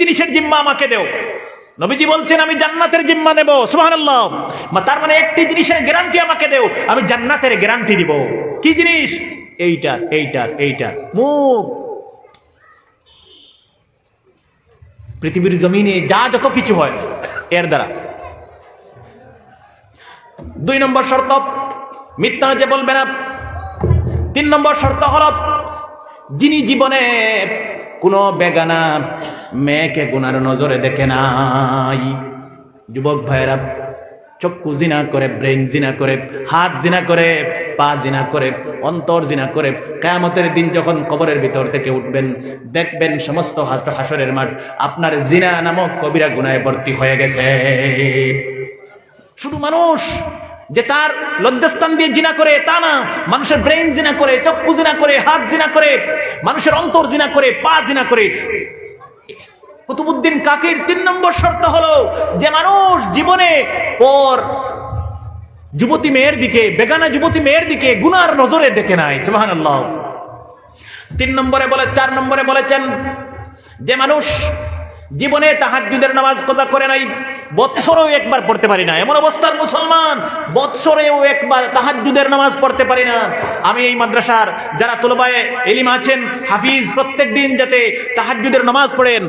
জিনিসের জিম্মা আমাকে দেও। নবীজি বলছেন আমি জান্নাতের জিম্মা নেব। সুবহানাল্লাহ। তার মানে একটি জিনিসের গ্যারান্টি আমাকে দেও, আমি জান্নাতের গ্যারান্টি দিব। কি জিনিস? এইটা মুখ। পৃথিবীর জমিনে যা যত কিছু হয় এর দ্বারা। 2 নম্বর শর্ত, মিথ্যা যে বলবে না। 3 নম্বর শর্ত হলো যিনি জীবনে কোনো বেগানা মেয়েকে গুনার নজরে দেখে নাই। যুবক ভাইয়েরা, চক্ষু জিনা করে, ব্রেন জিনা করে, হাত জিনা করে, পা জিনা করে, অন্তর জিনা করে, কিয়ামতের দিন যখন কবরের ভিতর থেকে উঠবেন, দেখবেন সমস্ত হাসরের মাঠ আপনার জিনা নামক কবিরা গুনাহে ভর্তি হয়ে গেছে। শুধু মানুষ যে তার লজ্জাস্থান দিয়ে জিনা করে তা না, মানুষের ব্রেন জিনা করে, চক্ষু জিনা করে, হাত জিনা করে, মানুষের অন্তর জিনা করে, পা জিনা করে। কুতুবউদ্দিন কাকির 3 নম্বর শর্ত হলো যে মানুষ জীবনে পর যুবতী মেয়ের দিকে, বেগানা যুবতী মেয়ের দিকে গুনার নজরে দেখে নাই। সুবহানাল্লাহ। 4 নম্বরে বলেছেন যে মানুষ জীবনে তাহাজ্জুদের নামাজ কজা করে নাই, বৎসরেও একবার পড়তে পারি না। এমন অবস্থার মুসলমান বৎসরেও একবার তাহাজ্জুদের নামাজ পড়তে পারি না। আমি এই মাদ্রাসার যারা তলবায়ে ইলম আছেন, হাফিজ, প্রত্যেক দিন যাতে তাহাজ্জুদের নামাজ পড়েন,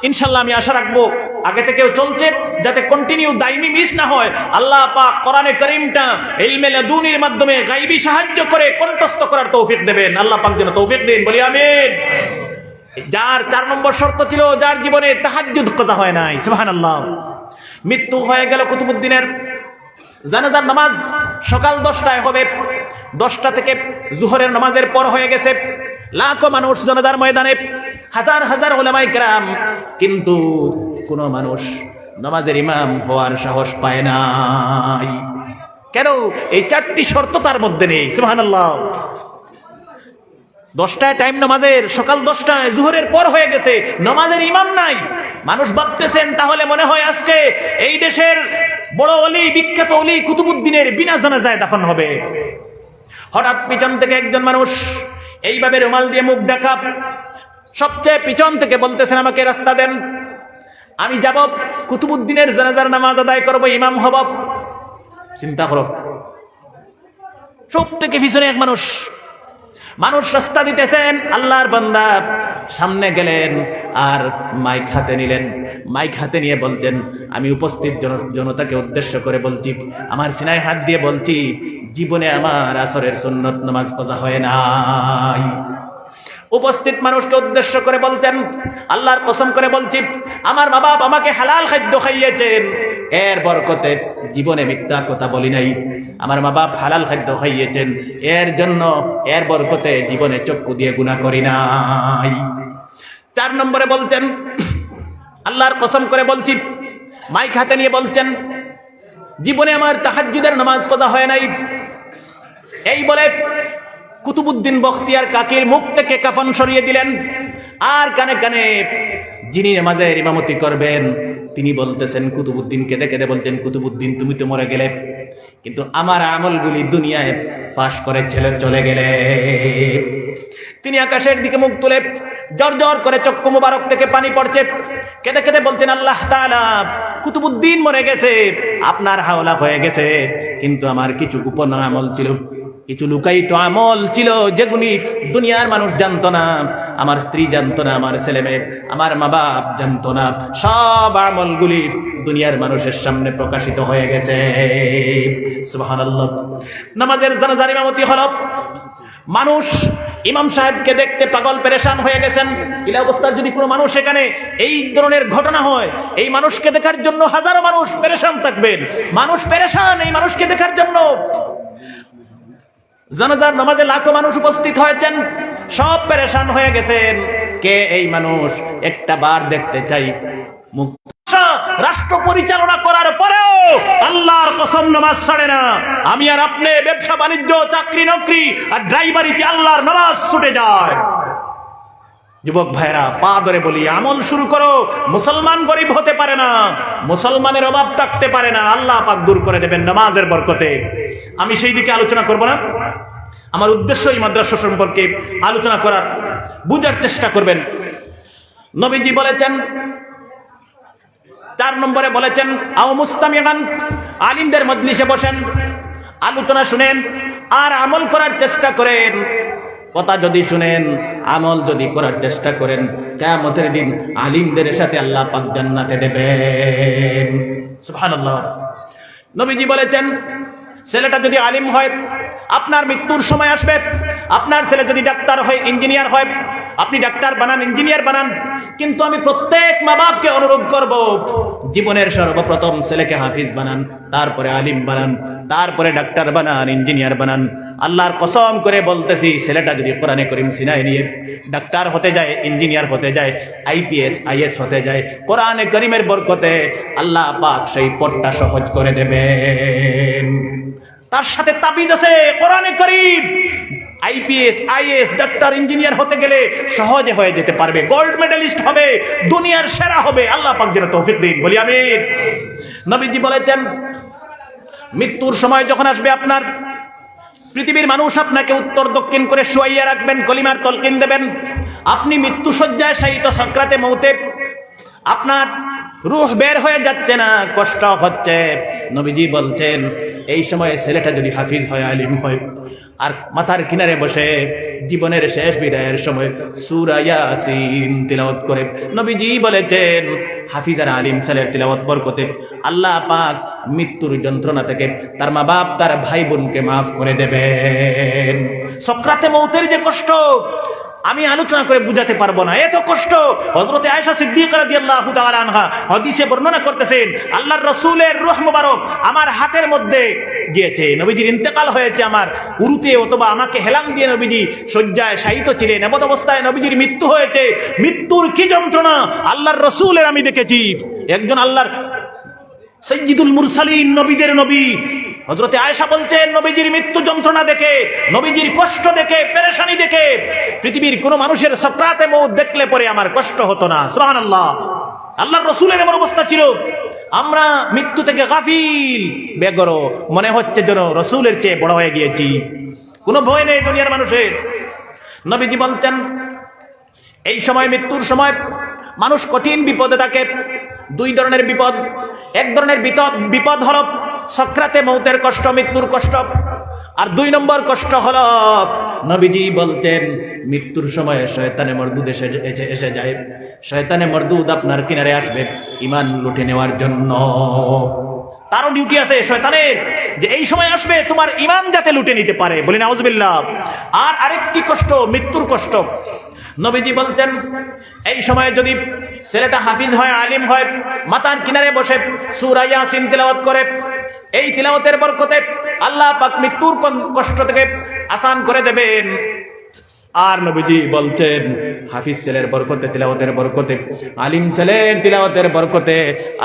ইনশাআল্লাহ আমি আশা রাখবো। আগে থেকেও চলছে, যাতে কন্টিনিউ দাইমি মিস না হয়। আল্লাহ পাক কোরআনে কারীমটা ইলমে লাদুনির মাধ্যমে গায়বী সাহায্য করে কণ্ঠস্থ করার তৌফিক দেবেন। আল্লাহ পাক যেন তৌফিক দেন, বলি আমিন। যার 4 নম্বর শর্ত ছিল যার জীবনে তাহাজ্জুদ কজা হয় নাই। সুবহানাল্লাহ। মৃত্যু হয়ে গেল কুতুবউদ্দিনের। জানাজার নামাজ সকাল 10টায় হবে, 10টা থেকে জোহরের নামাজের পর হয়ে গেছে। লাখো মানুষ জানাজার ময়দানে, হাজার হাজার উলামায়ে কেরাম, কিন্তু কোন মানুষ নামাজের ইমাম হওয়ার সাহস পায় নাই। কেন? এই 4টি শর্ত তার মধ্যে নেই। সুবহানাল্লাহ। 10টায় টাইম নামাজের, সকাল 10টায়, জোহরের পর হয়ে গেছে, নামাজের ইমাম নাই। মানুষ ভাবতেছেন তাহলে মনে হয় আজকে এই দেশের বড় ওলি, বিখ্যাত ওলি কুতুবউদ্দিনের বিনা জানাজায় দাফন হবে। হঠাৎ পিছন থেকে একজন মানুষ এইভাবে রুমাল দিয়ে মুখ ঢাকা, সবচেয়ে পিছন থেকে বলতেছেন আমাকে রাস্তা দেন, আমি যাব কুতুবউদ্দিনের জানাজার নামাজ আদায় করব, ইমাম হব। চিন্তা করো, সব থেকে পিছনে এক মানুষ রাস্তা দিতেছেন। আল্লাহর বান্দা সামনে গেলেন আর মাইক হাতে নিলেন। মাইক হাতে নিয়ে বলতেন, আমি উপস্থিত জনতাকে উদ্দেশ্য করে বলছি, আমার সিনায় হাত দিয়ে বলছি, জীবনে আমার আসরের সুন্নত নামাজ পড়া হয় নাই। উপস্থিত মানুষকে উদ্দেশ্য করে বলতেন, আল্লাহর কসম করে বলছি, আমার মা বাপ আমাকে হালাল খাদ্য খাইয়েছেন, এর বরকতে জীবনে মিথ্যা কথা বলি নাই। আমার মা বাপ হালাল খাদ্য খাইয়েছেন, এর জন্য, এর বরকতে জীবনে চক্ষু দিয়ে গুনাহ করি নাই। 4 নম্বরে বলতেন, আল্লাহর কসম করে বলছি, মাইক হাতে নিয়ে বলছেন, জীবনে আমার তাহাজ্জুদের নামাজ পড়া হয় নাই। এই বলে কুতুবউদ্দিন বখতিয়ার কাকির মুখ থেকে কাফন সরিয়ে দিলেন। আর কানে কানে যিনি নামাজের ইমামতি করবেন তিনি বলতেছেন, কুতুবউদ্দিনকে দেখে বলছেন, কুতুবউদ্দিন তুমি তো মরে গেলে, কিন্তু আমার আমলগুলি দুনিয়ায় পাশ করে চলে গেলে। তিনি আকাশের দিকে মুখ তুলে জর জর করে চক্ষু মুবারক থেকে পানি পড়ছে, কেঁদে কেঁদে বলছেন, আল্লাহ তাআলা, কুতুবউদ্দিন মরে গেছে, আপনার হাওলা হয়ে গেছে, কিন্তু আমার কিছু গোপন আমল ছিল, কিছু লুকায়িত আমল ছিল, যেগুলি দুনিয়ার মানুষ জানতো না, আমার স্ত্রী জানতো না, আমার ছেলে মেয়ে, আমার মা বাপ জানতো না, সব আমলগুলি দুনিয়ার মানুষের সামনে প্রকাশিত হয়ে গেছে। সুবহানাল্লাহ। নামাজের জানাজার ইমামতি হলো, মানুষ ইমাম সাহেবকে দেখতে পাগল পেরেশান হয়ে গেছেন। এই অবস্থায় যদি কোনো মানুষ এখানে এই ধরনের ঘটনা হয়, এই মানুষকে দেখার জন্য হাজারো মানুষ পেরেশান থাকবেন। মানুষ পেরেশান এই মানুষকে দেখার জন্য। জানাজার নামাজে লাখো মানুষ উপস্থিত হয়েছেন, সব পেরেশান হয়ে গেছেন। কে এই মানুষ? একটা বার দেখতে চাই। রাষ্ট্র পরিচালনা করার পরেও আল্লাহর কসম নামাজ ছাড়ে না। আমি আর আপনি ব্যবসা বাণিজ্য, চাকরি নকরি আর ড্রাইভারিতে আল্লাহর নামাজ ছুটে যায়। যুবক ভাইরা, পা ধরে বলি, আমল শুরু করো। মুসলমান গরিব হতে পারে না, মুসলমানের অভাব থাকতে পারে না, আল্লাহ পাক দূর করে দেবেন নামাজের বরকতে। আমি সেই দিকে আলোচনা করব না। আমার উদ্দেশ্য এই মাদ্রাসা সম্পর্কে আলোচনা করার, বুঝার চেষ্টা করবেন। নবীজি বলেছেন, 4 নম্বরে বলেছেন আও মুস্তামিআন, আলিমদের মজলিসে বসেন, আলোচনা শুনেন আর আমল করার চেষ্টা করেন। কথা যদি শুনেন, আমল যদি করার চেষ্টা করেন, কিয়ামতের দিন আলিমদের সাথে আল্লাহ পাক জান্নাতে দেবেন। সুবহানাল্লাহ। নবীজি বলেছেন ছেলেটা যদি আলিম হয়, আপনার মৃত্যুর সময় আসবে, আপনার ছেলে যদি ডাক্তার হয়, ইঞ্জিনিয়ার হয়, আপনি ডাক্তার বানান, ইঞ্জিনিয়ার বানান, কিন্তু আমি প্রত্যেক মা বাপকে অনুরোধ করব, জীবনের সর্বপ্রথম ছেলেকে হাফিজ বানান, তারপরে আলিম বানান, তারপরে ডাক্তার বানান, ইঞ্জিনিয়ার বানান। আল্লাহর কসম করে বলতেছি, ছেলেটা যদি কোরআনে করিম সিনায় নিয়ে ডাক্তার হতে যায়, ইঞ্জিনিয়ার হতে যায়, আইপিএস আইএস হতে যায়, কোরআনে করিমের বরকতে আল্লাহ পাক সেই পথটা সহজ করে দেবেন। তার সাথে তাবিজ আছে কোরআনে করিম। আইপিএস আইএস ডাক্তার ইঞ্জিনিয়ার হতে গেলে সহজে হয়ে যেতে পারবে, গোল্ড মেডেলিস্ট হবে, দুনিয়ার সেরা হবে। আল্লাহ পাক যেন তৌফিক দিন, বলি আমিন। নবীজি বলেছেন মৃত্যুর সময় যখন আসবে আপনার, পৃথিবীর মানুষ আপনাকে উত্তর দক্ষিণ করে শুয়াইয়া রাখবেন, কলিমার তলকিন দেবেন। আপনি মৃত্যু শয্যায় শায়িত সাকরাতে মউতে, আপনার রূহ বের হয়ে যাচ্ছে না, কষ্ট হচ্ছে। নবীজি বলছেন এই সময়ে ছেলেটা যদি হাফিজ হয়, আলিম হয়, আর মাথার কিনারে বসে জীবনের শেষ বিদায়ের সময় সূরা ইয়াসিন তিলাওয়াত করে, নবীজি বলেছেন হাফিজ আর আলিম ছেলের তিলাওয়াত বরকতে আল্লাহ পাক মৃত্যুর যন্ত্রণা থেকে তার মা বাপ, তার ভাই বোনকে মাফ করে দেবেন। সাকরাতে মউতের যে কষ্ট আমি আলোচনা করে বুঝাতে পারবো না, এত কষ্ট। হযরতে আয়েশা সিদ্দিকা রাদিয়াল্লাহু তাআলা আনহা হাদিসে বর্ণনা করতেছেন, আল্লাহর রাসূলের রূহ মুবারক আমার হাতের মধ্যে গিয়েছে, নবীজির ইন্তেকাল হয়েছে আমার উরুতে, অথবা আমাকে হেলান দিয়ে নবীজি শয্যায় শায়িত ছিলেন, এমন অবস্থায় নবীজির মৃত্যু হয়েছে। মৃত্যুর কি যন্ত্রণা আল্লাহর রাসূলের আমি দেখেছি। একজন আল্লাহর সাইয়্যিদুল মুরসালিন, নবীদের নবী হযরতে আয়েশা বলছেন, নবীজির মৃত্যু যন্ত্রণা দেখে, নবীজির কষ্ট দেখে, পেরেশানি দেখে পৃথিবীর কোন মানুষের সাকরাতে মউত দেখলে পরে আমার কষ্ট হতো না। সুবহানাল্লাহ। আল্লাহর রাসূলের এমন অবস্থা ছিল। আমরা মৃত্যু থেকে গাফিল, বেগরো, মনে হচ্ছে যেন রাসূলের চেয়ে বড় হয়ে গিয়েছি, কোনো ভয় নেই দুনিয়ার মানুষের। নবীজি বলছেন এই সময়, মৃত্যুর সময় মানুষ কঠিন বিপদে থাকে। 2 ধরনের বিপদ। এক ধরনের বিপদ হলো সাকরাতে মউতের কষ্ট, মৃত্যুর কষ্ট। আর 2 নম্বর কষ্ট হলো, নবীজি বলছেন মৃত্যুর সময় শয়তানে মরদুদ এসে যায়। শয়তানে মরদুদ আপনার কিনারে আসবে ঈমান লুটে নেওয়ার জন্য। তারও ডিউটি আছে শয়তানের, যে এই সময় আসবে তোমার ঈমান যাতে লুটে নিতে পারে, বলি নাউজুবিল্লাহ। আর আরেকটি কষ্ট, মৃত্যুর কষ্ট। নবীজি বলতেন এই সময় যদি ছেলেটা হাফিজ হয়, আলিম হয়, মাথার কিনারে বসে সূরা ইয়াসিন তিলাওয়াত করে, এই তিলাওয়াতের বরকতে আল্লাহ পাক মৃত্যুর কষ্ট থেকে আসান করে দেবেন। আর নবীজি বলছেন হাফিজ ছেলের বরকতে, তিলাওয়াতের বরকতে, আলিম ছেলের তিলাওয়াতের বরকতে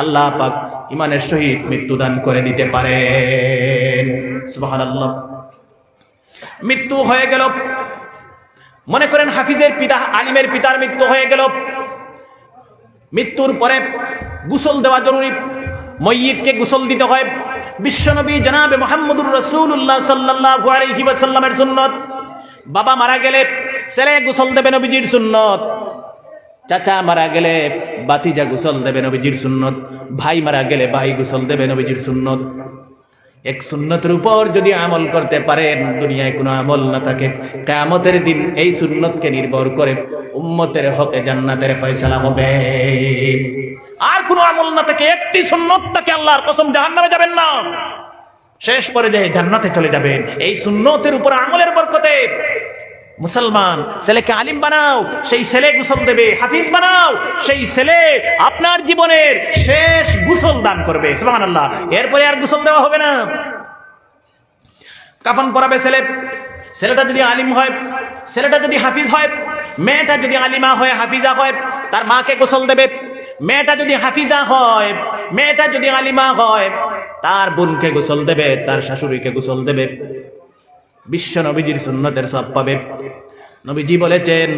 আল্লাহ পাক ঈমানের সহিত মৃত্যু দান করে দিতে পারেন। সুবহানাল্লাহ। মৃত্যু হয়ে গেল, মনে করেন হাফিজের পিতা, আলিমের পিতার মৃত্যু হয়ে গেল। মৃত্যুর পরে গোসল দেওয়া জরুরি, ময়্যিতকে গোসল দিতে হয়। বিশ্বনবী জনাবে মুহাম্মদুর রাসূলুল্লাহ সাল্লাল্লাহু আলাইহি ওয়াসাল্লামের সুন্নাত। বাবা মারা গেলে ছেলে গোসল দেবে, নবীজির সুন্নত। চাচা মারা গেলে বাতিজা গোসল দেবে, নবীজির সুন্নত। ভাই মারা গেলে ভাই গোসল দেবে, নবীজির সুন্নত। এক সুন্নতের উপর যদি আমল করতে পারেন, দুনিয়ায় কোনো আমল না থাকে, কিয়ামতের দিন এই সুন্নতকে নির্ভর করে উম্মতের হকে জান্নাতের ফয়সালা হবে। আর কোনো আমল না থাকে, একটি সুন্নত থাকে, আল্লাহর কসম জাহান্নামে যাবেন না, শেষ পর্যায়ে জান্নাতে চলে যাবেন এই সুন্নতের উপর আমলের বরকতে। মুসলমান ছেলেকে আলিম বানাও, সেই ছেলে গোসল দেবে। হাফিজ বানাও, সেই ছেলে আপনার জীবনের শেষ গোসল দান করবে। সুবহানাল্লাহ। এরপরে আর গোসল দেওয়া হবে না। কাফন পরাবে ছেলে, ছেলেটা যদি আলিম হয়, ছেলেটা যদি হাফিজ হয়, মেয়েটা যদি আলিমা হয়, হাফিজা হয়, তার মাকে গোসল দেবে। মেয়েটা যদি হাফিজা হয়, মেয়েটা যদি আলিমা হয়, তার বোনকে গোসল দেবে, তার শাশুড়িকে গোসল দেবে। বিশ্ব নবীজির সুন্নতের সব পাবে। নবীজি বলেছেন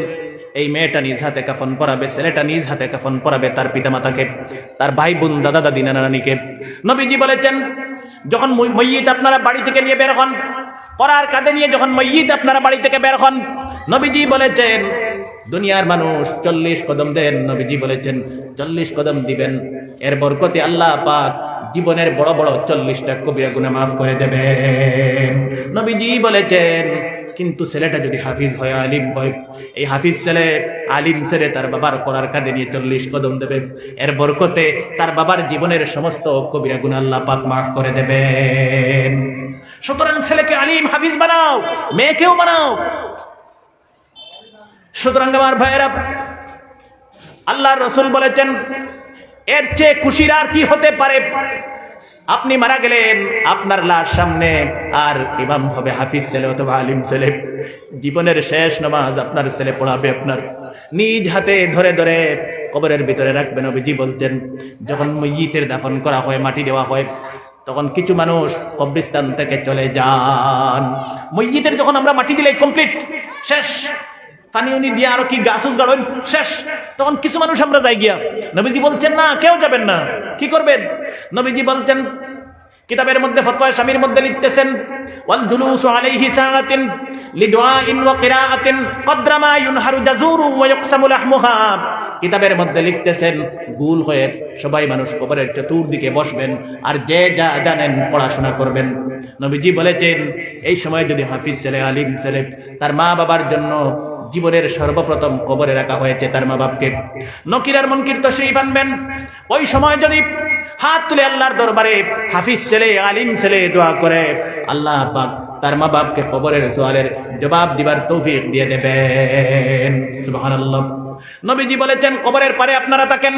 এই মেয়েটা নিজ হাতে কাফন পরাবে, ছেলেটা নিজ হাতে কাফন পরাবে তার পিতামাতাকে, তার ভাই বোন, দাদা দাদি, নানা নানিকে। নবীজি বলেছেন যখন ময়্যিত আপনারা বাড়ি থেকে নিয়ে বের হন, করার কাঁধে নিয়ে যখন ময়্যিত আপনারা বাড়ি থেকে বের হন, নবীজি বলেছেন দুনিয়ার মানুষ 40 কদম দেন, নবীজি বলেছেন 40 কদম দিবেন, এর বরকতে আল্লাহ পাক জীবনের বড় বড় 40টা কবিরা গুনাহ মাফ করে দেবেন। নবীজি বলেছেন কিন্তু ছেলেটা যদি হাফিজ হয়, আলিম হয়, এই হাফিজ ছেলে আলিম ছেলে তার বাবার করার কাঁধে নিয়ে 40 কদম দেবে, এর বরকতে তার বাবার জীবনের সমস্ত কবিরা গুনাহ আল্লাহ পাক মাফ করে দেবেন। সুতরাং ছেলেকে আলিম হাফিজ বানাও, মেয়েকেও বানাও। সুতরাং আমার ভাইয়েরা, আল্লাহর রাসূল বলেছেন এর চেয়ে খুশির আর কি হতে পারে? আপনি মারা গেলেন, আপনার লাশ সামনে, আর ইমাম হবে হাফিজ ছেলে অথবা আলিম ছেলে। জীবনের শেষ নামাজ আপনার ছেলে পড়াবে, আপনার নিজ হাতে ধরে ধরে কবরের ভিতরে রাখবেন। নবীজি বলছেন যখন মাইয়িতের দাফন করা হয়, মাটি দেওয়া হয়, তখন কিছু মানুষ কবরস্থান থেকে চলে যান। মাইয়িতের যখন আমরা মাটি দিলে কমপ্লিট শেষ, পানি উনি দিয়ে আরো কি গাছ গাড়েন শেষ, তখন কিছু মানুষ আমরা যাই গিয়া। নবীজি বলছেন না, কেউ যাবেন না। কি করবেন? নবীজি বলছেন, কিতাবের মধ্যে ফতোয়া স্বামীর মধ্যে লিখতেছেন ওয়াল জুলুসু আলাইহি সাআতিন লিদুআইন ওয়া কিরাআতিন কদরা মা ইউনহারু জাযুরু ওয়া ইকসামু লাহমুহা। কিতাবের মধ্যে লিখতেছেন গোল হয়ে সবাই মানুষ কবরের চতুর্দিকে বসবেন আর যে যা জানেন পড়াশোনা করবেন। নবীজি বলেছেন এই সময় যদি হাফিজ ছেলে আলিম ছেলে তার মা বাবার জন্য জীবনের সর্বপ্রথম কবরে রাখা হয়েছে তার মা বাপকে, নকির আর মুনকির তশরীফ আনবেন। ওই সময় যদি হাত তুলে আল্লাহর দরবারে হাফিজ ছেলে আলিম ছেলে দোয়া করে, আল্লাহ পাক তার মা বাপকে কবরের সওয়ালের জবাব দিবার তৌফিক দিয়ে দেবেন। সুবহানাল্লাহ। নবীজি বলেছেন কবরের পারে আপনারা থাকেন,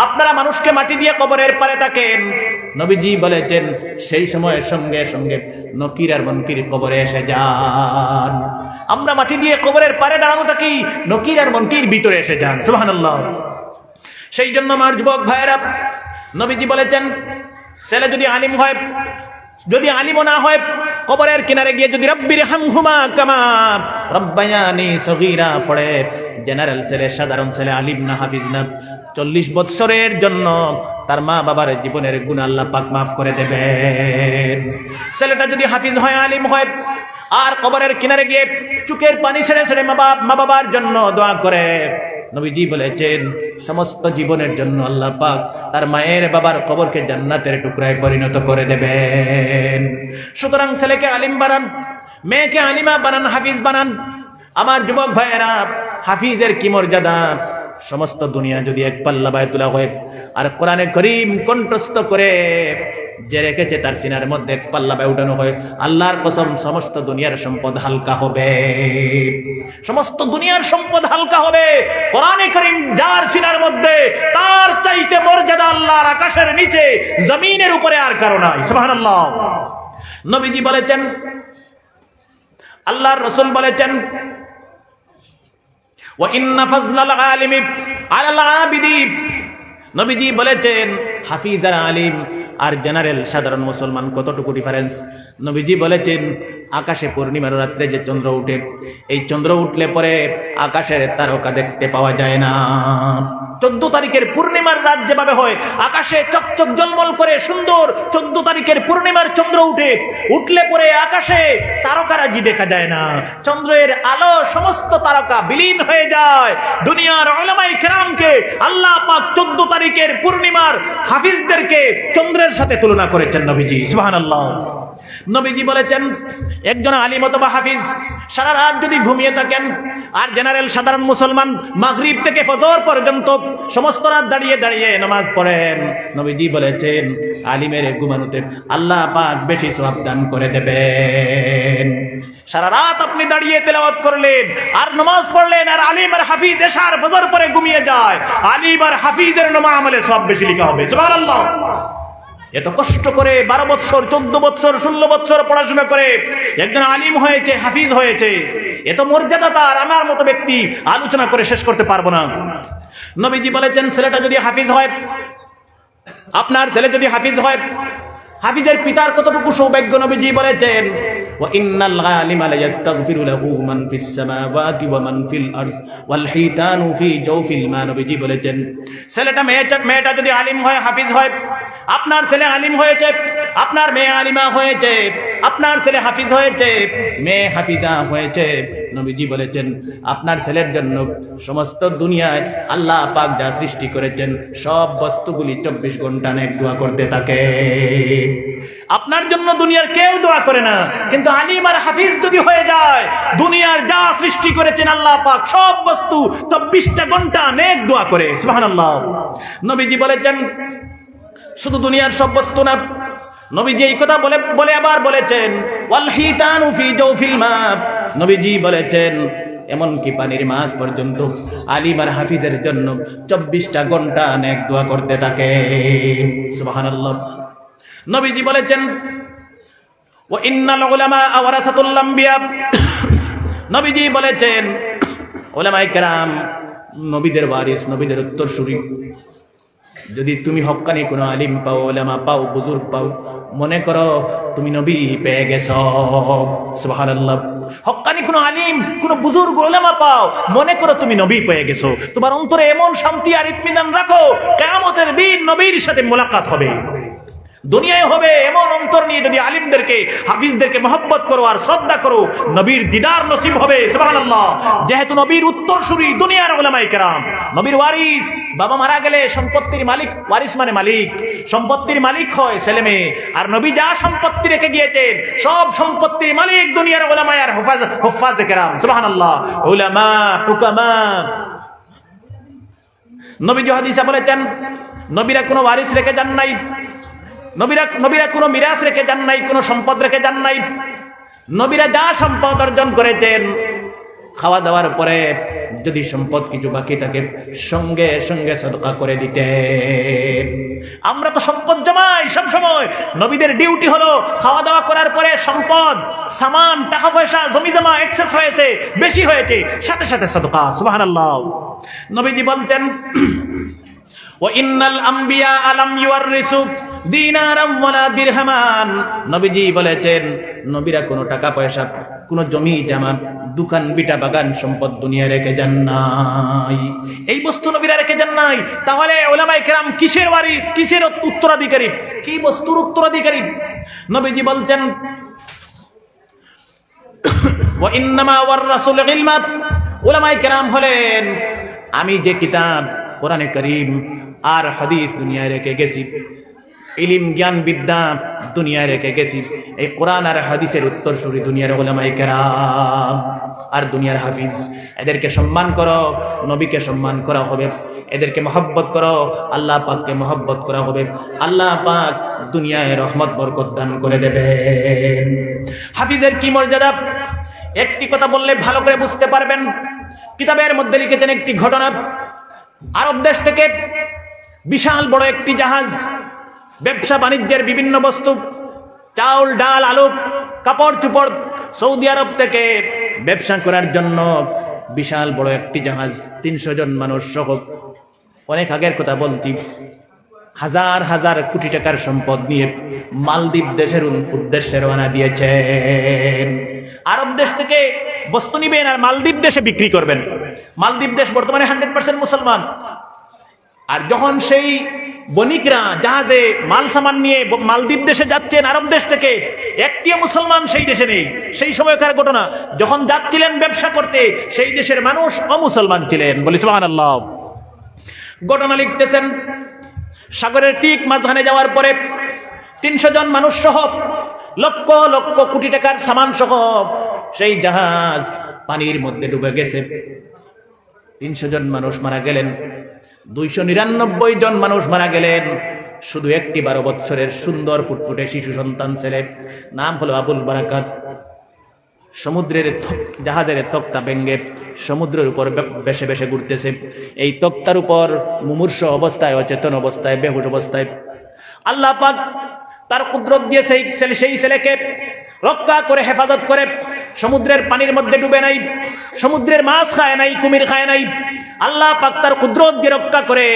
আপনারা মানুষকে মাটি দিয়ে কবরের পারে থাকেন। নবীজি বলেছেন সেই সময়ের সঙ্গে সঙ্গে নকির আর মুনকির কবরে এসে যান। আমরা মাটি দিয়ে কবরের পারে দাঁড়ানো থাকি, নকির আর মুনকির ভিতরে এসে যান। সুবহানাল্লাহ। সেই জন্য আমার যুবক ভাইয়েরা, নবীজি বলেছেন ছেলে যদি আলিম হয়, যদি আলিমও না হয়, কবরের কিনারে গিয়ে যদি রব্বির হামহুমা কামা রব্বায়ানি সগীরা পড়ে, জেনারেল ছেলে, সাধারণ ছেলে, আলিম না হাফিজ না, 40 বছরের জন্য তার মা বাবার জীবনের গুনাহ আল্লাহ পাক মাফ করে দেবেন। ছেলেটা যদি হাফিজ হয়, আলিম হয়, আর কবরের কিনারে গিয়ে চোখের পানি ছেড়ে ছেড়ে মা বাবার জন্য দোয়া করে, নবীজি বলেছেন সমস্ত জীবনের জন্য আল্লাহ পাক তার মায়ের বাবার কবরকে জান্নাতের টুকরায় পরিণত করে দেবেন। সুতরাং ছেলেকে আলিম বানান, মেয়েকে আলিমা বানান, হাফিজ বানান। আমার যুবক ভাইয়েরা, হাফিজের কি মর্যাদা! সমস্ত দুনিয়া যদি এক পাল্লা বায় তোলা হয় আর কোরআনে করিম কণ্ঠস্থ করে যে রেখেছে তার সিনার মধ্যে এক পাল্লা বায় উঠানো হয়, আল্লাহর কসম সমস্ত দুনিয়ার সম্পদ হালকা হবে, সমস্ত দুনিয়ার সম্পদ হালকা হবে। কোরআনে করিম যার সিনার মধ্যে, তার চাইতে মর্যাদা আল্লাহর আকাশের নিচে জমিনের উপরে আর কারো নাই। সুবহানাল্লাহ। নবীজি বলেছেন, আল্লাহর রাসূল বলেছেন ওয়া ইন্না ফাজলাল আলিমি আলাল আবিদি। নবীজি বলেছেন হাফিজ আর আলিম আর জেনারেল সাধারণ মুসলমান কতটুকু ডিফারেন্স। নবীজি বলেছেন আকাশে পূর্ণিমার রাত্রে যে চন্দ্র উঠে, এই চন্দ্র উঠলে পরে আকাশের তারকা দেখতে পাওয়া যায় না। 14 তারিখের পূর্ণিমার রাত যেভাবে হয়, আকাশে চকচক জলমল করে সুন্দর 14 তারিখের পূর্ণিমার চন্দ্র উঠলে পরে আকাশে তারকারাজি দেখা যায় না। চন্দ্রের আলো সমস্ত তারকা বিলীন হয়ে যায়। দুনিয়ার উলামায়ে কেরামকে আল্লাহ পাক 14 তারিখের পূর্ণিমার হাফিজদেরকে চন্দ্রের সাথে তুলনা করেছেন নবীজি। সুবহানাল্লাহ। নবীজি বলেছেন একজন আলিম অথবা হাফিজ সারা রাত যদি ঘুমিয়ে থাকেন, আর জেনারেল সাধারণ মুসলমান মাগরিব থেকে ফজর পর্যন্ত সমস্ত রাত দাঁড়িয়ে দাঁড়িয়ে নামাজ পড়েন, নবীজি বলেছেন আলিমের ঘুমানোতে আল্লাহ পাক বেশি সওয়াব দান করে দেবেন। সারা রাত আপনি দাঁড়িয়ে তেলাওয়াত করলেন আর নামাজ পড়লেন, আর আলিম আর হাফিজ এশার ফজর পরে ঘুমিয়ে যায়, আলিম আর হাফিজের নামা আমলে সওয়াব বেশি লেখা হবে। সুবহানাল্লাহ। এত কষ্ট করে 12 বছর 14 বছর 16 বছর পড়াশোনা করে একজন আলিম হয়েছে, হাফিজ হয়েছে, এত মর্যাদা তার আমার মতো ব্যক্তি আলোচনা করে শেষ করতে পারবো না। নবীজি বলেছেন ছেলেটা যদি হাফিজ হয়, আপনার ছেলে যদি হাফিজ হয়, হাফিজের পিতার কতটুকু সৌভাগ্য। নবীজি বলেছেন ওয়া ইন্নাল আলিমা লা ইস্তাগফিরু লাহু মান ফিস সামাওয়াতি ওয়া মান ফিল আরদ ওয়াল হিতানু ফি জাওফিল মা। নবীজি বলেছেন ছেলেটা মেয়েটা যদি আলিম হয়, হাফিজ হয়, আপনার ছেলে আলিম হয়েছে, আপনার মেয়ে আলিমা হয়েছে, আপনার ছেলে হাফিজ হয়েছে, মেয়ে হাফিজা হয়েছে, নবীজি বলেছেন আপনার ছেলের জন্য সমস্ত দুনিয়ায় আল্লাহ পাক যা সৃষ্টি করেছেন সব বস্তুগুলি 24 ঘন্টা নেক দোয়া করতে থাকে। আপনার জন্য দুনিয়ার কেউ দোয়া করে না, কিন্তু আলিম আর হাফিজ যদি হয়ে যায় দুনিয়ার যা সৃষ্টি করেছেন আল্লাহ পাক সব বস্তু 24টা ঘন্টা নেক দোয়া করে। সুবহানাল্লাহ। নবীজি বলেছেন শুধু দুনিয়ার সব বস্তু না, নবীজি এই কথা বলে আবার বলেছেন ওয়াল হিতানু ফি জাওফিল মা, নবীজি বলেছেন এমনকি পানির মাছ পর্যন্ত আলিম আর হাফিজের জন্য 24টা ঘন্টা নেক দোয়া করতে থাকে। সুবহানাল্লাহ। নবীজি বলেছেন ওয়া ইন্নাল উলামা ওয়ারাসাতুল আম্বিয়া, নবীজি বলেছেন উলামায়ে কেরাম নবীদের ওয়ারিস, নবীদের উত্তরসূরি। যদি তুমি হক্কানি কোনো আলিম পাও, উলামা পাও, বুজুর্গ পাও, মনে করো তুমি নবী পেয়ে গেছো। সুবহানাল্লাহ। হক্কানি কোনো আলিম, কোনো বুজুর্গ, উলামা পাও, মনে করো তুমি নবী পেয়ে গেছো। তোমার অন্তরে এমন শান্তি আর ইতমিনান রাখো, কিয়ামতের দিন নবীর সাথে মোলাকাত হবে, দুনিয়ায় হবে। এমন অন্তর নিয়ে যদি আলিমদেরকে হাফিজদেরকে মহব্বত করো আর শ্রদ্ধা করো, নবীর দিদার নসিব হবে। সুবহানাল্লাহ। যেহেতু নবীর উত্তরসূরি দুনিয়ার উলামায়ে কেরাম, নবীর ওয়ারিস, বাবা মারা গেলে সম্পত্তির মালিক, ওয়ারিস মানে মালিক, সম্পত্তির মালিক হয় ছেলে মেয়ে। আর নবী যা সম্পত্তি রেখে গিয়েছেন সব সম্পত্তির মালিক দুনিয়ার উলামায়ে আর হুফাজে কেরাম। সুবহানাল্লাহ। উলামা, হুকামা। নবীজি হাদিসে বলেছেন নবীরা কোনো ওয়ারিস রেখে যান নাই, নবীরা কোনো মিরাস রেখে যান নাই, কোনো সম্পদ রেখে যান নাই। নবীরা যা সম্পদ অর্জন করেছেন খাওয়া দাওয়ার পরে যদি সম্পদ কিছু বাকি থাকে সঙ্গে সঙ্গে সদকা করে দিতেন। আমরা তো সম্পদ জমাই সব সময়, নবীদের ডিউটি হলো খাওয়া দাওয়া করার পরে সম্পদ, সামান, টাকা পয়সা, জমি জমা এক্সেস হয়েছে, বেশি হয়েছে, সাথে সাথে সদকা। সুবহানাল্লাহ। নবীজি বলতেন ওয়া ইন্নাল আম্বিয়া আলাম ইউয়াররিসু দিনারাম ওয়ালা দিরহামান, নবীজি বলেছেন নবীরা কোনো টাকা পয়সা, কোনো জমি জামা, দোকান বিটা বাগান সম্পদ দুনিয়া রেখে যান নাই। এই বস্তু নবীরা রেখে যান নাই। তাহলে উলামায়ে কেরাম কিসের ওয়ারিস, কিসের উত্তরাধিকারী, কি বস্তুর উত্তরাধিকারী? নবীজি বলছেন ওয়া ইন্নামা ওয়াররাসুল ইলমা, উলামায়ে কেরাম হলেন আমি যে কিতাব কোরআনে কারীম আর হাদিস দুনিয়ায় রেখে গেছি, ইলম জ্ঞান বিদ্যা দুনিয়ায় রেখে গেছি, এই কোরআন আর হাদিসের উত্তরসূরি দুনিয়ার উলামায়ে কেরাম আর দুনিয়ার হাফিজ। এদেরকে সম্মান করো, নবীকে সম্মান করা হবে। এদেরকে মহব্বত করো, আল্লাহ পাককে মহব্বত করা হবে। আল্লাহ পাক দুনিয়ায় রহমত বরকত দান করে দেবেন। হাফিজের কি মর্যাদা একটি কথা বললে ভালো করে বুঝতে পারবেন। কিতাবের মধ্যে লিখেছেন একটি ঘটনা। আরব দেশ থেকে বিশাল বড় একটি জাহাজ ব্যবসা বাণিজ্যের বিভিন্ন বস্তু, চাউল, ডাল, আলু, কাপড় চোপড় সৌদি আরব থেকে ব্যবসা করার জন্য বিশাল বড় একটি জাহাজ 300 জন মানুষ সহ, অনেক আগের কথা বলছি, হাজার হাজার কোটি টাকার সম্পদ নিয়ে মালদ্বীপ দেশের উদ্দেশ্যে রওনা দিয়েছেন। আরব দেশ থেকে বস্তু নিবেন আর মালদ্বীপ দেশে বিক্রি করবেন। মালদ্বীপ দেশ বর্তমানে 100% মুসলমান। আর যখন সেই বণিকরা জাহাজে মাল সামান নিয়ে মালদ্বীপ দেশে যাচ্ছেন আরব দেশ থেকে, একটিও মুসলমান সেই দেশে নেই। সেই সময়কার ঘটনা, যখন যাচ্ছিলেন ব্যবসা করতে সেই দেশের মানুষ অমুসলমান ছিলেন। বলি সুবহানাল্লাহ। ঘটনা লিখতেছেন সাগরের ঠিক মাঝখানে যাওয়ার পরে 300 জন মানুষ সহ লক্ষ লক্ষ কোটি টাকার সামান সহ সেই জাহাজ পানির মধ্যে ডুবে গেছে। 300 জন মানুষ মারা গেলেন, 299 জন মানুষ মারা গেলেন। শুধু একটি 12 বছরের সুন্দর ফুটফুটে শিশু সন্তান ছেলে, নাম হলো আবুল বারাকাত, সমুদ্রের জাহাজের তক্তা ভেঙে সমুদ্রের উপর বেশে বেশে ঘুরতেছে। এই তক্তার উপর মুমূর্ষ অবস্থায়, অচেতন অবস্থায়, বেহুশ অবস্থায় আল্লাহ পাক তার কুদরত দিয়ে সেই ছেলেকে রক্ষা করে, হেফাজত করে সমুদ্রের পানির মধ্যে ডুবে নাই, সমুদ্রের মাছ খায় নাই, কুমির খায় নাই। আল্লাহ পাক তার কুদরত দিয়ে রক্ষা করে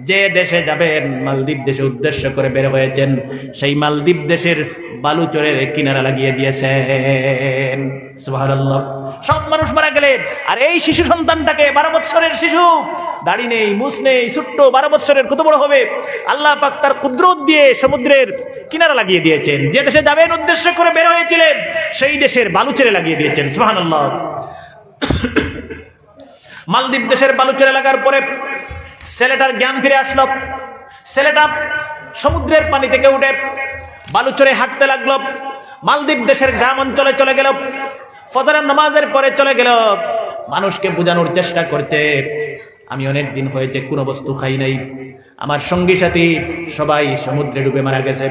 যে দেশে যাবেন, মালদ্বীপ দেশে উদ্দেশ্য করে বের হয়েছেন, সেই মালদ্বীপ দেশের বালুচরের কিনারা লাগিয়ে দিয়েছেন। সুবহানাল্লাহ। সব মানুষ মারা গেলেন। আর এই শিশু সন্তানটাকে, 12 বছরের শিশু, দাড়ি নেই, মুছ নেই, ছোট্ট 12 বছরের, কত বড় হবে, আল্লাহ পাক তার কুদরত দিয়ে সমুদ্রের কিনারা লাগিয়ে দিয়েছেন। যে দেশে যাবেন উদ্দেশ্য করে বের হয়েছিলেন সেই দেশের বালুচরে লাগিয়ে দিয়েছেন। সুবহানাল্লাহ। মালদ্বীপ দেশের বালুচর এলাকার পরে ছেলেটার জ্ঞান ফিরে আসলো। ছেলেটা সমুদ্রের পানি থেকে উঠে বালুচরে হাঁটতে লাগলো। মালদ্বীপ দেশের গ্রাম অঞ্চলে চলে গেল। ফজরের নামাজের পরে চলে গেল। মানুষকে বোঝানোর চেষ্টা করতে, আমি অনেক দিন হয়েছে কোনো বস্তু খাই নাই, আমার সঙ্গী সাথী সবাই সমুদ্রে ডুবে মারা গেছে।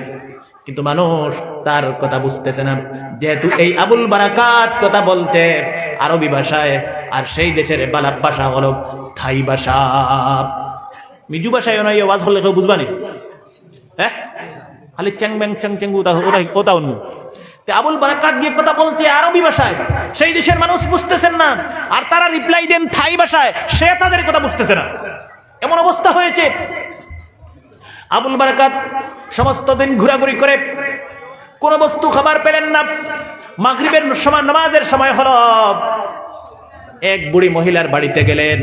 কিন্তু মানুষ তার কথা বুঝতেছে না, যেহেতু এই আবুল বারাকাত কথা বলছে আরবি ভাষায়, আর সেই দেশের বালাপ ভাষা হলো থাই ভাষা। মিজু ভাষায় নয় ওয়াজ হলে কেউ বুঝবানি, হ্যাঁ খালি চ্যাং ব্যাং চ্যাং চ্যাং ওটা অন্য। আবুল বারাকাত গিয়ে কথা বলছে আরবি ভাষায়, সেই দেশের মানুষ বুঝতেছেন না, আর তারা রিপ্লাই দেন থাই ভাষায়, সে তাদের কথা বুঝতেছে না। এমন অবস্থা হয়েছে। আবুল বারাকাত সমস্ত দিন ঘোরাঘুরি করে কোন বস্তু খাবার পেলেন না। মাগরিবের সময় নামাজের সময় হলো, এক বুড়ি মহিলার বাড়িতে গেলেন,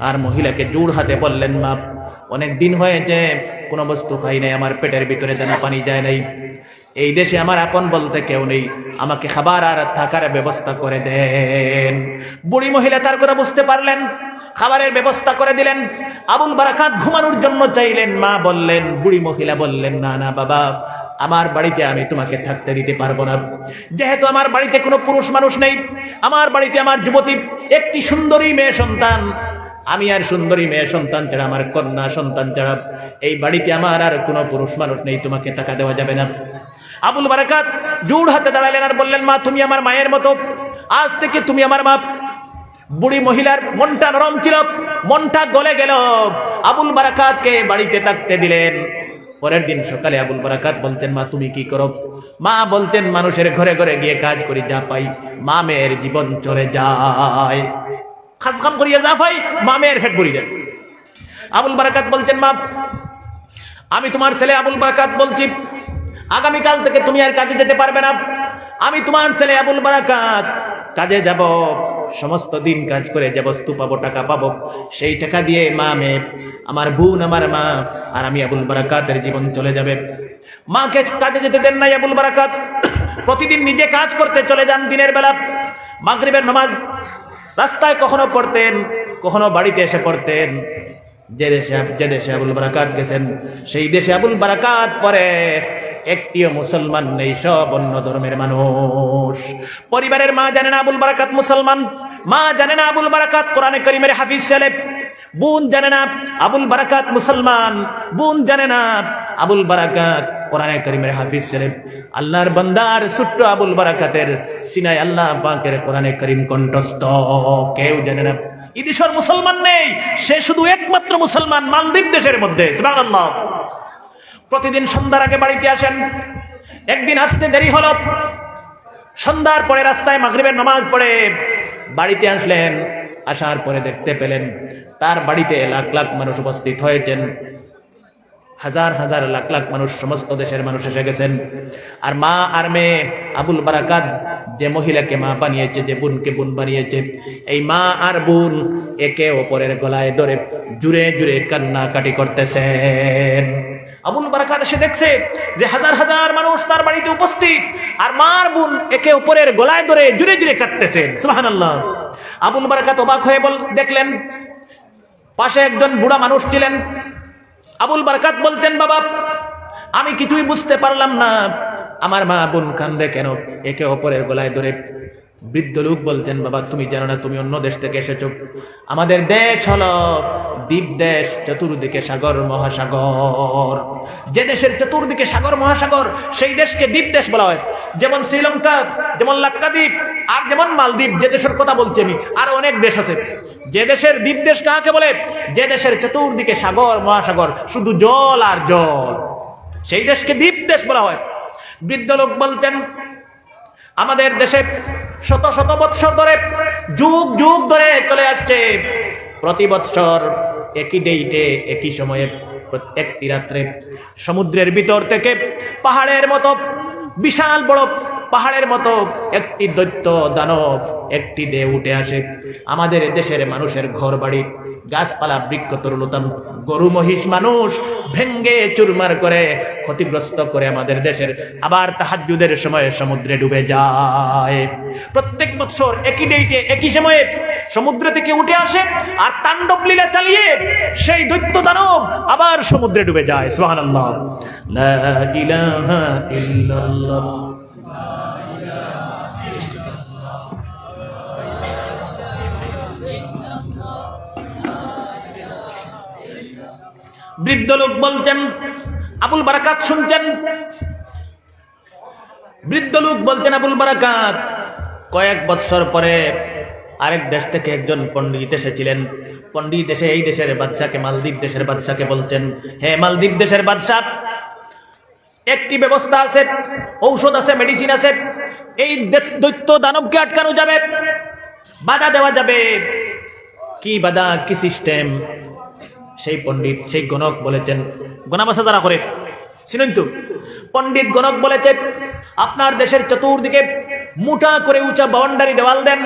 আর মহিলাকে জোড় হাতে বললেন, মা অনেক দিন হয়েছে কোনো বস্তু খাই নাই, আমার পেটের ভিতরে যেন পানি যায় নাই, এই দেশে আমার আপন বলতে কেউ নেই, আমাকে খাবার আর থাকার ব্যবস্থা করে দেন। বুড়ি মহিলা তার কথা বুঝতে পারলেন, খাবারের ব্যবস্থা করে দিলেন। আবুল বারাকাত ঘুমানোর জন্য চাইলেন, মা বললেন, বুড়ি মহিলা বললেন, না না বাবা, আমার বাড়িতে আমি তোমাকে থাকতে দিতে পারবো না, যেহেতু আমার বাড়িতে কোনো পুরুষ মানুষ নেই, আমার বাড়িতে আমার যুবতী একটি সুন্দরী মেয়ে সন্তান, আমি আর সুন্দরী মেয়ে সন্তান ছাড়া, আমার কন্যা সন্তান ছাড়া এই বাড়িতে আমার আর কোনো পুরুষ মানুষ নেই, তোমাকে টাকা দেওয়া যাবে না। আবুল বারাকাত জোড় হাতে দাঁড়ালেন আর বললেন, মা তুমি আমার মায়ের মতো, আজ থেকে তুমি আমার মা। বুড়ি মহিলার মনটা নরম ছিল, মনটা গলে গেল, আবুল বারাকাতকে বাড়িতে থাকতে দিলেন। পরের দিন সকালে আবুল বারাকাত বলতেন, মা তুমি কি করো? মা বলতেন, মানুষের ঘরে ঘরে গিয়ে কাজ করি, যা পাই মা মেয়ের জীবন চলে যায়, খাস কাম করিয়া যা পাই মা মেয়ের ফেট ভরি যায়। আবুল বারাকাত বলছেন, মা আমি তোমার ছেলে আবুল বারাকাত বলছি, আগামীকাল থেকে তুমি আর কাজে যেতে পারবে না, আমি তোমার ছেলে আবুল বারাকাত কাজে যাব, সমস্ত দিন কাজ করে যে বস্তু পাবো, টাকা পাবো, সেই টাকা দিয়ে মা মেয়ে, আমার বোন, আমার মা আর আমি আবুল বারাকাতের জীবন চলে যাবে। মাকে কাজে যেতে দেন নাই আবুল বারাকাত, প্রতিদিন নিজে কাজ করতে চলে যান। দিনের বেলা মাগরিবের নামাজ রাস্তায় কখনো পড়তেন, কখনো বাড়িতে এসে পড়তেন। যে দেশে আবুল বারাকাত গেছেন, সেই দেশে আবুল বারাকাত পরে একটিও মুসলমান নেই, সব অন্য ধর্মের মানুষ। পরিবারের মা জানে না আবুল বারাকাত মুসলমান, মা জানে না আবুল বারাকাত কোরআনে কারীমের হাফিজ ছেলে, বোন জানে না আবুল বারাকাত মুসলমান, বোন জানে না আবুল বারাকাত কোরআনে কারীমের হাফিজ ছেলে। আল্লাহর বান্দার ছোট্ট আবুল বারাকাতের সিনায় আল্লাহ পাকের কোরআনে কারীম কণ্ঠস্থ, কেউ জানে না। এদেশের মুসলমান নেই, সে শুধু একমাত্র মুসলমান মালদ্বীপ দেশের মধ্যে। সুবহানাল্লাহ। প্রতিদিন সন্ধ্যার আগে বাড়িতে আসেন, একদিন আসতে দেরি হলো, সন্ধ্যার পরে রাস্তায় মাগরিবের নামাজ পড়ে বাড়িতে আসলেন। আসার পরে দেখতে পেলেন তার বাড়িতে লাখ লাখ মানুষ উপস্থিত হয়েছেন, হাজার হাজার লাখ লাখ মানুষ, সমস্ত দেশের মানুষ এসে গেছেন। আর মা আর মেয়ে আবুল বারাকাত যে মহিলাকে মা বানিয়েছে, যে বোনকে বোন বানিয়েছে, এই মা আর বোন একে অপরের গলায় ধরে জুড়ে জুড়ে কান্নাকাটি করতেছেন। আবুল বারাকাত এসে দেখছে যে হাজার হাজার মানুষ তার বাড়িতে উপস্থিত, আর মা আর বোন একে অপরের গলায় ধরে জুড়ে জুড়ে কাঁদতেছেন। সুবহানাল্লাহ। আবুল বারাকাত অবাক হয়ে দেখলেন পাশে একজন বুড়া মানুষ ছিলেন। আবুল বারাকাত বলছেন, বাবা আমি কিছুই বুঝতে পারলাম না, আমার মা বোন কান্দে কেন একে অপরের গলায় ধরে? বৃদ্ধ লোক বলছেন, বাবা তুমি জানো না, তুমি অন্য দেশ থেকে এসেছো, আমাদের দেশ হলো দ্বীপ দেশ, চতুর্দিকে সাগর মহাসাগর। যে দেশের চতুর্দিকে সাগর মহাসাগর সেই দেশকে দ্বীপ দেশ বলা হয়। যেমন শ্রীলঙ্কা, যেমন লাক্ষাদ্বীপ, আর যেমন মালদ্বীপ, যে দেশের কথা বলছি আমি, আর অনেক দেশ আছে। যে দেশের দ্বীপ দেশ কাকে বলে? যে দেশের চতুর্দিকে সাগর মহাসাগর, শুধু জল আর জল, সেই দেশকে দ্বীপ দেশ বলা হয়। বৃদ্ধ লোক বলতেন, আমাদের দেশে শত শত বৎসর ধরে, যুগ যুগ ধরে চলে আসছে, প্রতি বৎসর একই ডেটে একই সময়ে প্রত্যেকটি রাত্রে সমুদ্রের ভিতর থেকে পাহাড়ের মতো বিশাল বড় পাহাড়ের মতো একটি দৈত্য দানব, একটি দেহ উঠে আসে, আমাদের দেশের মানুষের ঘর বাড়ি গাছপালা বৃক্ষ তরুলতা গরু মহিষ মানুষ ভেঙ্গে চুরমার করে ক্ষতিগ্রস্ত করে আমাদের দেশের, আবার তাহাজ্জুদের সময় সমুদ্রে ডুবে যায়। প্রত্যেক বছর একই ডেটে একই সময়ে সমুদ্র থেকে উঠে আসে আর তাণ্ডব লীলা চালিয়ে সেই দৈত্য দানব আবার সমুদ্রে ডুবে যায়। সুবহানাল্লাহ, লা ইলাহা ইল্লাল্লাহ। বৃদ্ধ লোক বলছেন, আবুল বারাকাত শুনছেন, বৃদ্ধ লোক বলছেন আবুল বারাকাত, কয়েক বছর পরে আরেক দেশ থেকে একজন পণ্ডিত এসেছিলেন। পণ্ডিত এসে এই দেশের বাদশাকে, মালদ্বীপ দেশের বাদশাকে বলছেন, হে মালদ্বীপ দেশের বাদশা, একটি ব্যবস্থা আছে, ঔষধ আছে, মেডিসিন আছে, এই দৈত্য দানবকে আটকানো যাবে, বাধা দেওয়া যাবে। কি বাধা, কি সিস্টেম? সেই পণ্ডিত, সেই গণক বলেছেন, গণাবাসা যারা করে শুনেন তো, পণ্ডিত গণক বলেছেন, আপনার দেশের চতুর্দিকে মোটা করে উঁচা বাউন্ডারি দেওয়াল দেন,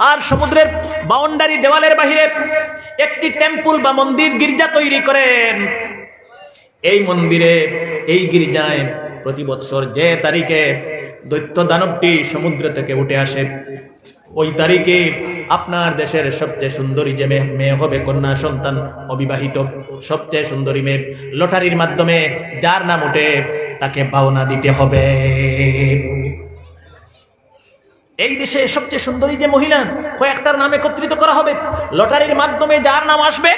আর সমুদ্রের বাউন্ডারি দেওয়ালের বাহিরে একটি টেম্পল বা মন্দির, গির্জা তৈরি করেন। এই মন্দিরে, এই গির্জায় প্রতি বছর যে তারিখে দৈত্য দানবটি সমুদ্র থেকে উঠে আসে, ওই তারিখে আপনার দেশের সবচেয়ে সুন্দরী যে মেয়ে হবে, কন্যা সন্তান অবিবাহিত সবচেয়ে সুন্দরী মেয়ে, লটারির মাধ্যমে যার নাম ওঠে তাকে পাওনা দিতে হবে। এই দেশে সবচেয়ে সুন্দরী যে মহিলা, কয়েকটার নাম একত্রিত করা হবে, লটারির মাধ্যমে যার নাম আসবে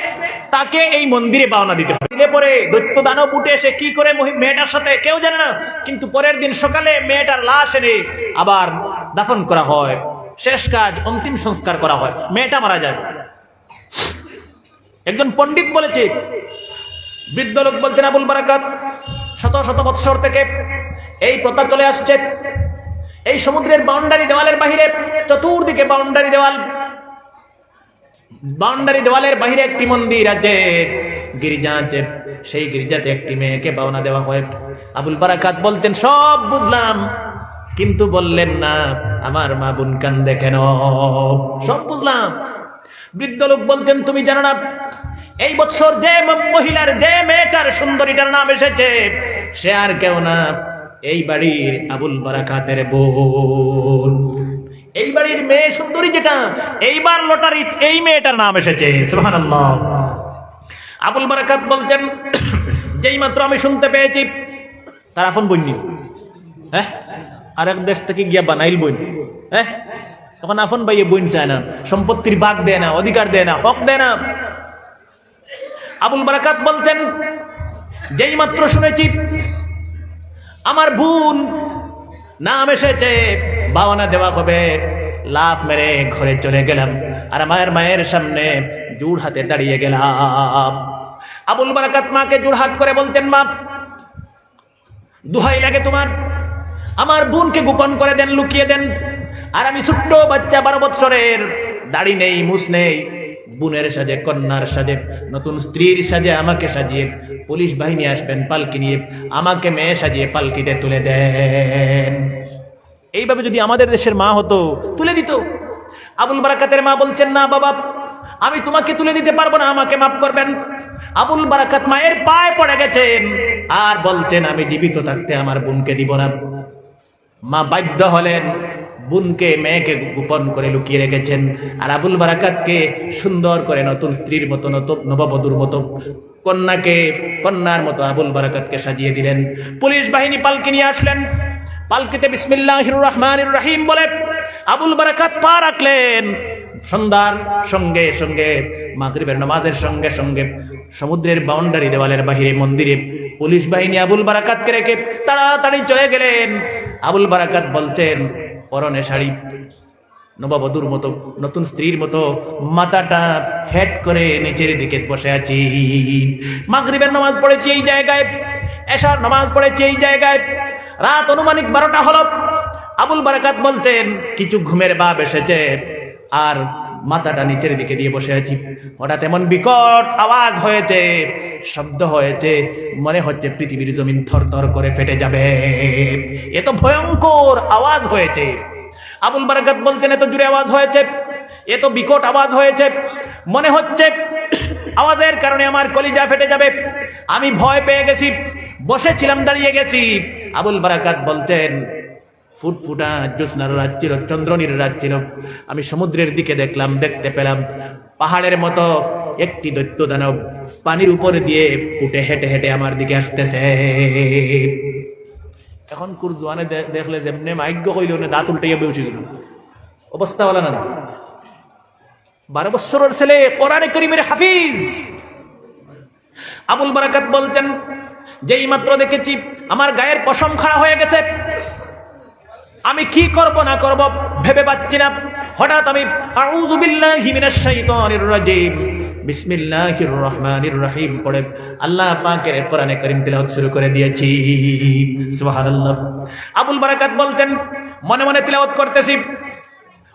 তাকে এই মন্দিরে পাওনা দিতে হবে। দিলে পরে দৈত্য দানব উঠে এসে কি করে মেয়েটার সাথে কেউ জানে না, কিন্তু পরের দিন সকালে মেয়েটার লাশ এনে আবার দাফন করা হয়, শেষ কাজ অন্তিম সংস্কার করা হয়, মেয়েটা মারা যায়। একজন পণ্ডিত বলেছে। বৃদ্ধ লোক বলছেন, আবুল বারাকাত, শত শত বৎসর থেকে এই প্রথা চলে আসছে। এই সমুদ্রের বাউন্ডারি দেওয়ালের বাহিরে, চতুর্দিকে বাউন্ডারি দেওয়াল, বাউন্ডারি দেওয়ালের বাহিরে একটি মন্দির আছে, গির্জা আছে, সেই গির্জাতে একটি মেয়েকে পাওনা দেওয়া হয়। আবুল বারাকাত বলতেন, সব বুঝলাম, কিন্তু বললেন না আমার মা বোন কান্দে কেন? সব বুঝলাম। বৃদ্ধ লোক বলতেন, তুমি জানো না এই বছর যে মহিলার, যে মেয়েটার সুন্দরীটার নাম এসেছে, সে আর কেউ না, এই বাড়ির আবুল বারাকাতের বোন। এই বাড়ির মেয়ে সুন্দরী যেটা, এইবার লটারি এই মেয়েটার নাম এসেছে। সুবহানাল্লাহ। আবুল বারাকাত বলছেন, যেই মাত্র আমি শুনতে পেয়েছি তার আপন বন্যি, হ্যাঁ, আরেক দেশ থেকে গিয়া বানাইল বইন, হ্যাঁ, তখন আপন ভাইয়ে বইন চায় না, সম্পত্তির ভাগ দেয় না, অধিকার দেয় না, হক দেয় না। আবুল বারাকাত বলতেন, যেই মাত্র শুনেছি আমার বোন নাম এসেছে, বাওনা দেওয়া হবে, লাফ মেরে ঘরে চলে গেলাম, আর আমার মায়ের সামনে জোড় হাতে দাঁড়িয়ে গেলাম। আবুল বারাকাত মাকে জোড় হাত করে বলতেন, মা দোহাই লাগে তোমার, আমার বোনকে গোপন করে দেন, লুকিয়ে দেন। আর আমি ছোট্ট বাচ্চা, 12 বৎসরের, দাড়ি নেই, মুছ নেই, বোনের সাজে, কন্যার সাজে, নতুন স্ত্রীর সাজে আমাকে সাজিয়ে পুলিশ বাহিনী আসবেন পালকি নিয়ে, আমাকে মেয়ে সাজিয়ে পালকিতে তুলে দেন। এইভাবে যদি আমাদের দেশের মা হতো, তুলে দিত। আবুল বারাকাতের মা বলছেন, না বাবা, আমি তোমাকে তুলে দিতে পারবো না, আমাকে মাফ করবেন। আবুল বারাকাত মায়ের পায়ে পড়ে গেছেন আর বলছেন, আমি জীবিত থাকতে আমার বোনকে দিব না। মা বাধ্য হলেন, বোনকে, মেয়েকে গোপন করে লুকিয়ে রেখেছেন, আর আবুল বারাকাতকে সুন্দর করে নতুন স্ত্রীর মতো, নতুন নববধূর মতো, কন্যাকে কন্যার মতো আবুল বারাকাতকে সাজিয়ে দিলেন। পুলিশ বাহিনী পালকি নিয়ে আসলেন। পালকিতে বিসমিল্লাহির রহমানির রহিম বলে আবুল বারাকাত পা রাখলেন। সন্ধ্যার সঙ্গে সঙ্গে, মাগরিবের নামাজের সঙ্গে সঙ্গে সমুদ্রের বাউন্ডারি দেওয়ালের বাহিরে মন্দিরে পুলিশ বাহিনী আবুল বারাকাতকে রেখে তাড়াতাড়ি চলে গেলেন। আবুল বারাকাত বলছেন, পরনে শাড়ি, নববধূর মতো, নতুন স্ত্রীর মতো, মাথাটা হেড করে নিচের দিকে বসে আছি। মাগরিবের নামাজ পড়েছি এই জায়গায়, এশার নামাজ পড়েছি এই জায়গায়, রাত অনুমানিক 12টা হলো। আবুল বারাকাত বলতেন, কিছু ঘুমের ভাব এসেছে আর মাথাটা নিচের দিকে দিয়ে বসে আছি। হঠাৎ এমন বিকট আওয়াজ হয়েছে, শব্দ হয়েছে, মনে হচ্ছে পৃথিবীর জমিন থরথর করে ফেটে যাবে, এত ভয়ঙ্কর আওয়াজ হয়েছে। আবুল বারাকাত বলতেন, এত জোরে আওয়াজ হয়েছে, এত বিকট আওয়াজ হয়েছে, মনে হচ্ছে আওয়াজের কারণে আমার কলিজা ফেটে যাবে। আমি ভয় পেয়ে গেছি, বসেছিলাম, দাঁড়িয়ে গেছি। আবুল বারাকাত বলছেন, ফুটফুটা জ্যোৎস্নার রাত ছিল, চন্দ্রনীর রাত ছিল। আমি সমুদ্রের দিকে দেখতে পেলাম পাহাড়ের মতো একটি দৈত্য দানব পানির উপরে দিয়ে উঠে হেঁটে হেঁটে আমার দিকে আসতেছে। এখন কুরজুয়ানে দেখলে যেমনি মাইগ্য কইল দাঁত উল্টাইয়া বেউচে গেল, অবস্থা বলা না। 12 বছরের ছেলে, কোরআনে কারীমের হাফিজ। আবুল বারাকাত বলতেন, যেই মাত্র দেখেছি আমার গায়ের পশম খাড়া হয়ে গেছে, আমি কি করব না করব ভেবে পাচ্ছি না। হঠাৎ আমি আউযু বিল্লাহি মিনাশ শাইতানির রাজিম বিসমিল্লাহির রহমানির রহিম পড়ে আল্লাহ পাকের কোরআনে কারীম তেলাওয়াত শুরু করে দিয়েছি। সুবহানাল্লাহ। আবুল বারাকাত বলতেন, মনে মনে তেলাওয়াত করতেছি।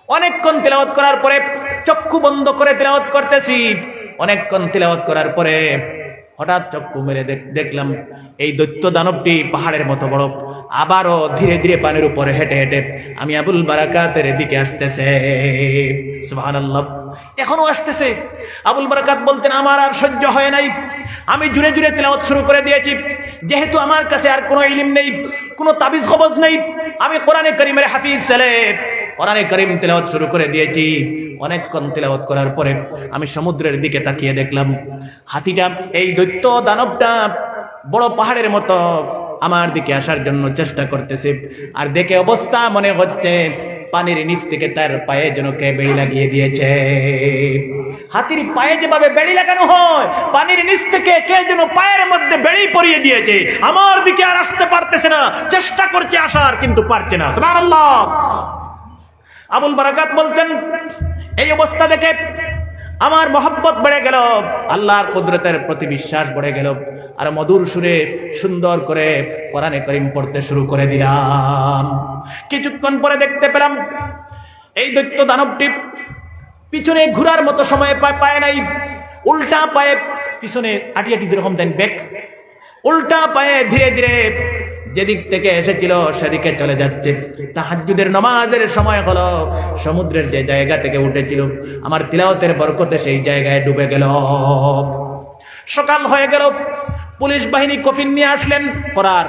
অনেকক্ষণ তেলাওয়াত করার পরে চক্ষু বন্ধ করে তেলাওয়াত করতেছি। অনেকক্ষণ তেলাওয়াত করার পরে হঠাৎ চক্ষু মেলে দেখলাম এই দৈত্য দানবটি পাহাড়ের মতো বড় আবারও ধীরে ধীরে পানির উপরে হেঁটে হেঁটে আমি আবুল বারাকাতের দিকে আসতেছে। সুবহানাল্লাহ। এখনো আসতেছে। আবুল বারাকাত বলতেন, আমার আর সহ্য হয় নাই, আমি জুড়ে জুড়ে তেলাওয়াত শুরু করে দিয়েছি। যেহেতু আমার কাছে আর কোনো ইলম নেই, কোনো তাবিজ কবজ নেই, আমি কোরআনে কারীমের হাফিজ ছেলে, কোরআনে কারীম তেলাওয়াত শুরু করে দিয়েছি। অনেকক্ষণ তেলাওয়াত করার পরে আমি সমুদ্রের দিকে তাকিয়ে দেখলাম হাতিটা, এই দৈত্য দানবটা বড় পাহাড়ের মতো আমার দিকে আসার জন্য চেষ্টা করতেছে। আর দেখে অবস্থা মনে হচ্ছে পানির নিচ থেকে তার পায়ে যেন কে বেড়ি লাগিয়ে দিয়েছে। হাতির পায়ে যেভাবে বেড়ি লাগানো হয়, পানির নিচ থেকে কে যেন পায়ের মধ্যে বেড়ি পরিয়ে দিয়েছে। আমার দিকে আর আসতে পারতেছে না, চেষ্টা করছে আসার, কিন্তু পারছে না। সুবহানাল্লাহ। আবুল বারাকাত বলতেন, এই অবস্থা দেখে আমার মহব্বত বেড়ে গেল, আল্লাহর কুদরতের প্রতি বিশ্বাস বেড়ে গেল। আর মধুর সুরে সুন্দর করে কোরআনে কারীম পড়তে শুরু করে দিলাম। কিছুক্ষণ পরে দেখতে পেলাম এই দৈত্য দানবটি পিছনে ঘোরার মতো সময় পায় নাই, উল্টা পায়ে পিছনে আটি আটি যেরকম দেন ব্যাক, উল্টা পায়ে ধীরে ধীরে যেদিক থেকে এসেছিল সেদিকে চলে যাচ্ছে। তাহাজ্জুদের নামাজের সময় হলো, সমুদ্রের যে জায়গা থেকে উঠেছিল আমার তিলাওয়াতের বরকতে সেই জায়গায় ডুবে গেল। সকাল হয়ে গেল, পুলিশ বাহিনী কফিন নিয়ে আসলেন, করার